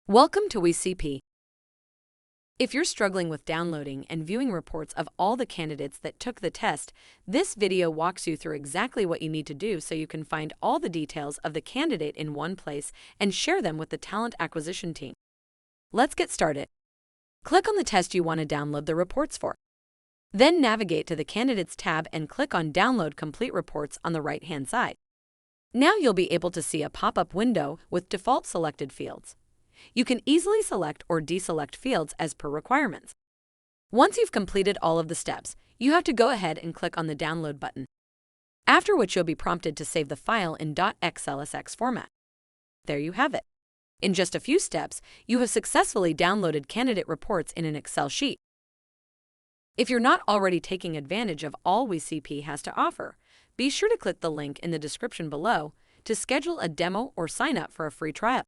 Welcome to WeCP. If you're struggling with downloading and viewing reports of all the candidates that took the test, this video walks you through exactly what you need to do so you can find all the details of the candidate in one place and share them with the talent acquisition team. Let's get started. Click on the test you want to download the reports for. Then navigate to the Candidates tab and click on Download Complete Reports on the right-hand side. Now you'll be able to see a pop-up window with default selected fields. You can easily select or deselect fields as per requirements. Once you've completed all of the steps, you have to go ahead and click on the Download button, after which you'll be prompted to save the file in .xlsx format. There you have it. In just a few steps, you have successfully downloaded candidate reports in an Excel sheet. If you're not already taking advantage of all WeCP has to offer, be sure to click the link in the description below to schedule a demo or sign up for a free trial.